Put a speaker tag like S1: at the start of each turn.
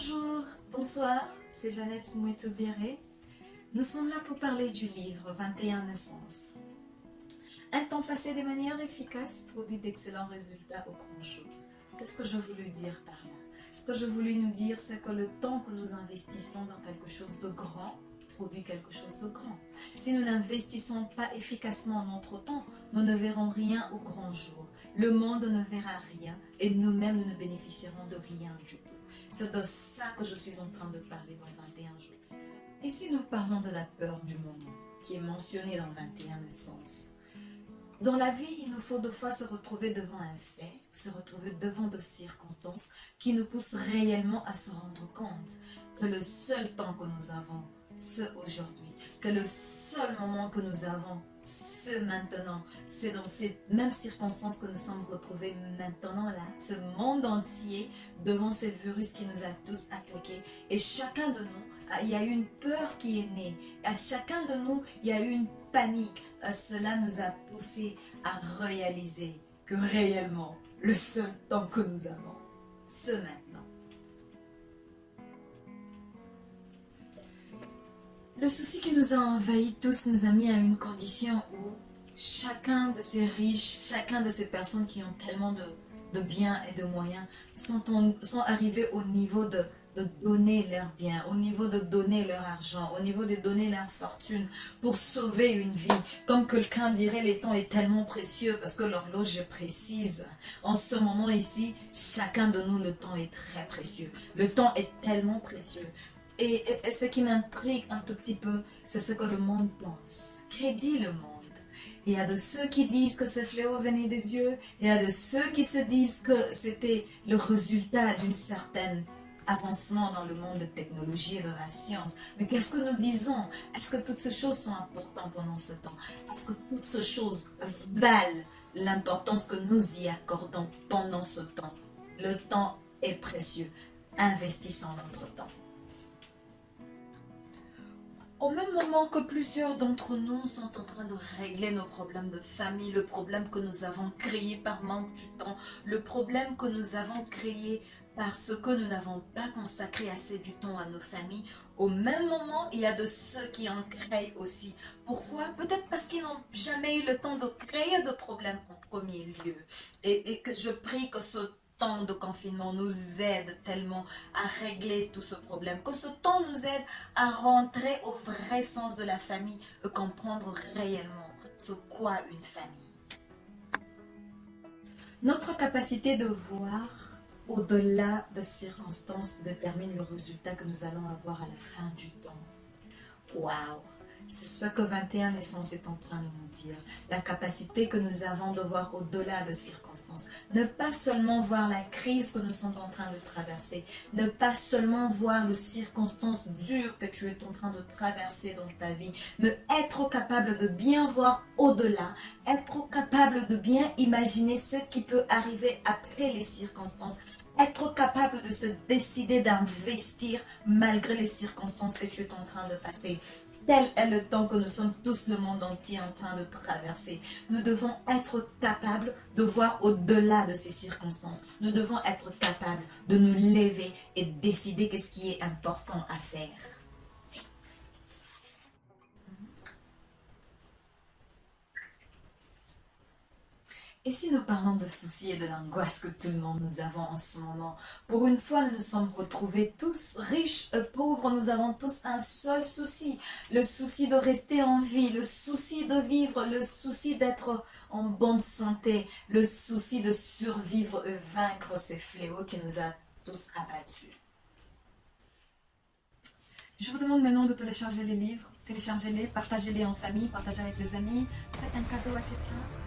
S1: Bonjour, bonsoir, c'est Jeannette Moueto-Biré. Nous sommes là pour parler du livre 21 naissances. Un temps passé de manière efficace produit d'excellents résultats au grand jour. Qu'est-ce que je voulais dire par là? Ce que je voulais nous dire, c'est que le temps que nous investissons dans quelque chose de grand produit quelque chose de grand. Si nous n'investissons pas efficacement notre temps, nous ne verrons rien au grand jour. Le monde ne verra rien et nous-mêmes nous ne bénéficierons de rien du tout. C'est de ça que je suis en train de parler dans 21 jours. Et si nous parlons de la peur du moment, qui est mentionnée dans 21 naissances, dans la vie, il nous faut deux fois se retrouver devant un fait, se retrouver devant des circonstances qui nous poussent réellement à se rendre compte que le seul temps que nous avons, c'est aujourd'hui, que le seul moment que nous avons, c'est maintenant. C'est dans ces mêmes circonstances que nous sommes retrouvés maintenant là, ce monde entier, devant ces virus qui nous a tous attaqués. Et chacun de nous, il y a eu une peur qui est née. À chacun de nous, il y a eu une panique. Cela nous a poussés à réaliser que réellement, le seul temps que nous avons, c'est maintenant. Le souci qui nous a envahis tous nous a mis à une condition où chacun de ces riches, chacun de ces personnes qui ont tellement de biens et de moyens sont arrivés au niveau de donner leurs biens, au niveau de donner leur argent, au niveau de donner leur fortune pour sauver une vie. Comme quelqu'un dirait, le temps est tellement précieux parce que l'horloge est précise. En ce moment ici, chacun de nous, le temps est très précieux. Le temps est tellement précieux. Et ce qui m'intrigue un tout petit peu, c'est ce que le monde pense. Qu'est dit le monde? Il y a de ceux qui disent que ce fléau venait de Dieu. Il y a de ceux qui se disent que c'était le résultat d'une certaine avancement dans le monde de technologie et de la science. Mais qu'est-ce que nous disons? Est-ce que toutes ces choses sont importantes pendant ce temps? Est-ce que toutes ces choses valent l'importance que nous y accordons pendant ce temps? Le temps est précieux. Investissons notre temps. Au même moment que plusieurs d'entre nous sont en train de régler nos problèmes de famille, le problème que nous avons créé par manque du temps, le problème que nous avons créé parce que nous n'avons pas consacré assez du temps à nos familles, au même moment, il y a de ceux qui en créent aussi. Pourquoi? Peut-être parce qu'ils n'ont jamais eu le temps de créer de problèmes en premier lieu. Et que je prie que ce temps de confinement nous aide tellement à régler tout ce problème, que ce temps nous aide à rentrer au vrai sens de la famille et comprendre réellement ce qu'est une famille. Notre capacité de voir au-delà des circonstances détermine le résultat que nous allons avoir à la fin du temps. Waouh! C'est ce que 21 naissances est en train de nous dire. La capacité que nous avons de voir au-delà des circonstances. Ne pas seulement voir la crise que nous sommes en train de traverser. Ne pas seulement voir les circonstances dures que tu es en train de traverser dans ta vie. Mais être capable de bien voir au-delà. Être capable de bien imaginer ce qui peut arriver après les circonstances. Être capable de se décider d'investir malgré les circonstances que tu es en train de passer. Tel est le temps que nous sommes tous, le monde entier, en train de traverser. Nous devons être capables de voir au-delà de ces circonstances. Nous devons être capables de nous lever et décider qu'est-ce qui est important à faire. Et si nous parlons de soucis et de l'angoisse que tout le monde nous avons en ce moment, pour une fois nous nous sommes retrouvés tous riches et pauvres, nous avons tous un seul souci, le souci de rester en vie, le souci de vivre, le souci d'être en bonne santé, le souci de survivre et vaincre ces fléaux qui nous a tous abattus. Je vous demande maintenant de télécharger les livres, téléchargez-les, partagez-les en famille, partagez avec les amis, faites un cadeau à quelqu'un.